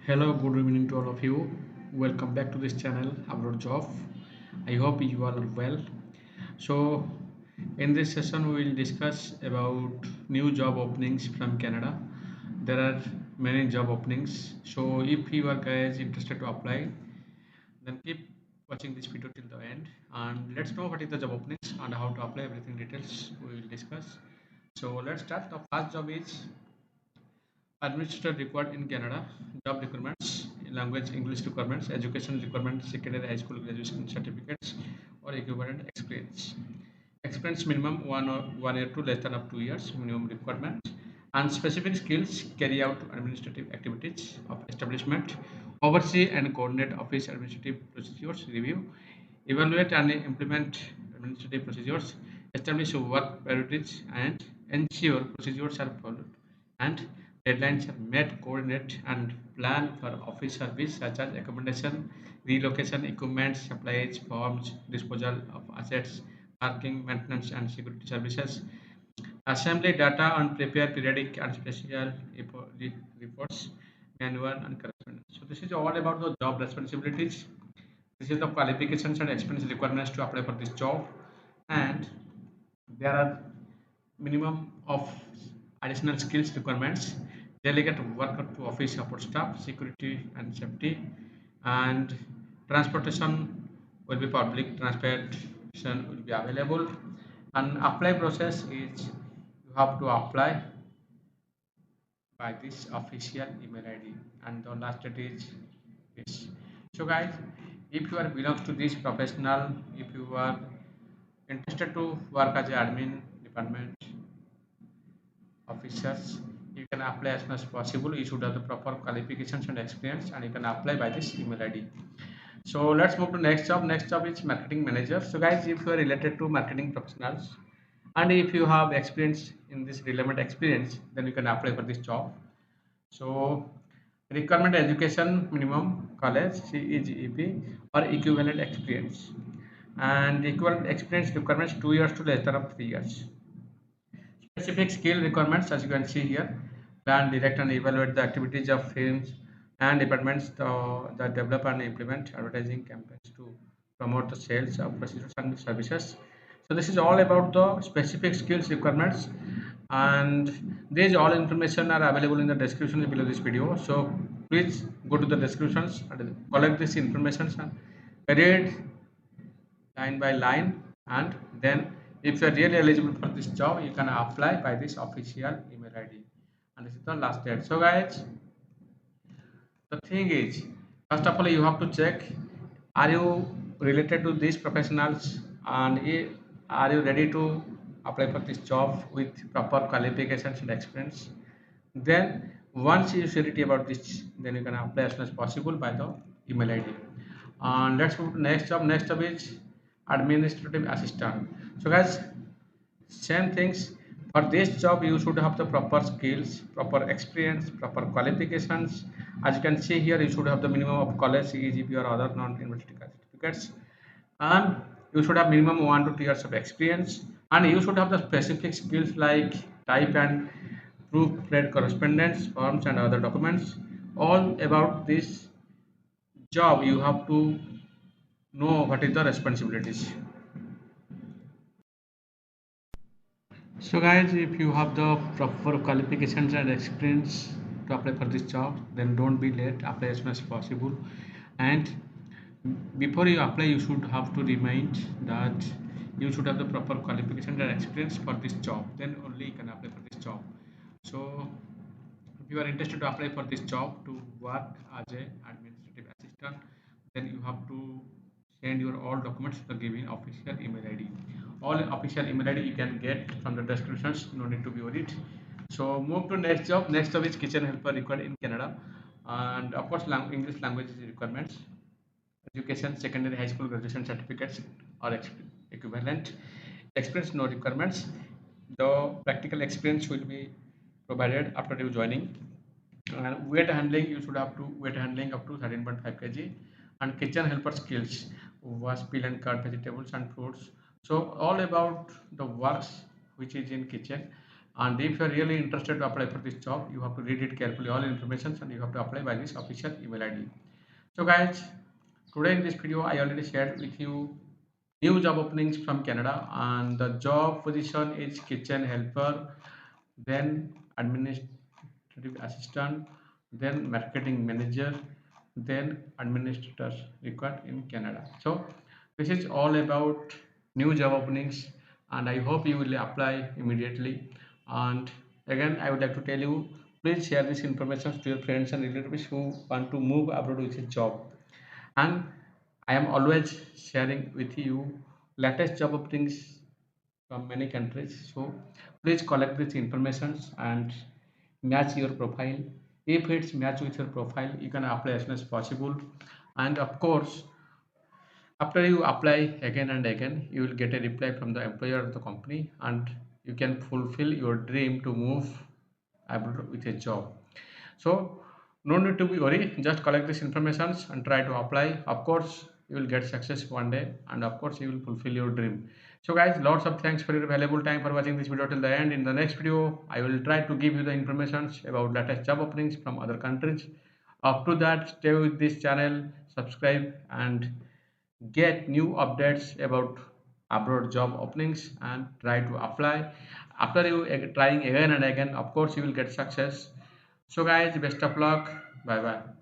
Hello, good evening to all of you. Welcome back to this channel, Abroad Job. I hope you all are well. So, in this session, we will discuss about new job openings from Canada. There are many job openings. So, if you are guys interested to apply, then keep watching this video till the end. And let's know what is the job openings and how to apply. Everything details we will discuss. So, let's start. The first job is administrator required in Canada. Job requirements: language English requirements, education requirements, secondary high school graduation certificates or equivalent experience. Experience minimum 1 year to less than up 2 years minimum requirement, and specific skills: carry out administrative activities of establishment, oversee and coordinate office administrative procedures, review, evaluate and implement administrative procedures, establish work priorities, and ensure procedures are followed and deadlines are met, coordinate and plan for office service such as accommodation, relocation, equipment, supplies, forms, disposal of assets, parking, maintenance and security services, assembly data and prepare periodic and special reports, manual and correspondence. So this is all about the job responsibilities. This is the qualifications and experience requirements to apply for this job, and there are minimum of additional skills requirements: delegate worker to office support staff, security and safety, and transportation will be public transportation will be available. And apply process is you have to apply by this official email ID, and the last date is this. So guys, if you are belongs to this professional, if you are interested to work as an admin department officers, you can apply as soon as possible. You should have the proper qualifications and experience, and you can apply by this email ID. So let's move to next job. Next job is marketing manager. So guys, if you are related to marketing professionals and if you have experience in this relevant experience, then you can apply for this job. So requirement: education minimum college, CEGEP or equivalent experience, and equivalent experience requirements 2 years to less than of 3 years. Specific skill requirements, as you can see here: plan, direct, and evaluate the activities of firms and departments that develop and implement advertising campaigns to promote the sales of procedures and services. So this is all about the specific skills requirements, and these all information are available in the description below this video. So please go to the descriptions and collect this information and read line by line, and then if you are really eligible for this job, you can apply by this official email ID, and this is the last date. So guys, the thing is, first of all, you have to check: are you related to these professionals, and are you ready to apply for this job with proper qualifications and experience. Then once you surety about this, then you can apply as soon as possible by the email ID. And let's move to next job. Next job is administrative assistant. So guys, same things. For this job, you should have the proper skills, proper experience, proper qualifications. As you can see here, you should have the minimum of college, CEGP or other non-university certificates, and you should have minimum 1 to 2 years of experience, and you should have the specific skills like type and proofread correspondence forms and other documents. All about this job, you have to know what is the responsibilities. So guys, if you have the proper qualifications and experience to apply for this job, then don't be late, apply as soon as possible. And before you apply, you should have to remind that you should have the proper qualifications and experience for this job, then only you can apply for this job. So if you are interested to apply for this job to work as a administrative assistant, then you have to send your all documents to the given official email ID. All official email ID you can get from the descriptions, no need to be worried. So move to next job. Next job is kitchen helper required in Canada, and of course English language is requirements. Education, secondary high school graduation certificates or equivalent. Experience, no requirements. The practical experience will be provided after you joining. And weight handling, you should have to weight handling up to 13.5 kg. And kitchen helper skills: wash, peel and cut vegetables and fruits. So all about the works which is in kitchen. And if you are really interested to apply for this job, you have to read it carefully, all information, and you have to apply by this official email ID. So guys, today in this video I already shared with you new job openings from Canada, and the job position is kitchen helper, then administrative assistant, then marketing manager, then administrator required in Canada. So this is all about new job openings, and I hope you will apply immediately. And again, I would like to tell you, please share this information to your friends and relatives who want to move abroad with a job. And I am always sharing with you latest job openings from many countries. So please collect this information and match your profile. If it's match with your profile, you can apply as soon as possible. And of course, after you apply again and again, you will get a reply from the employer of the company, and you can fulfill your dream to move abroad with a job. So no need to be worried, just collect this information and try to apply. Of course, you will get success one day, and of course you will fulfill your dream. So guys, lots of thanks for your valuable time for watching this video till the end. In the next video, I will try to give you the information about latest job openings from other countries. Up to that, stay with this channel, subscribe, and get new updates about abroad job openings and try to apply. After you trying again and again, of course you will get success. So guys, best of luck. Bye bye.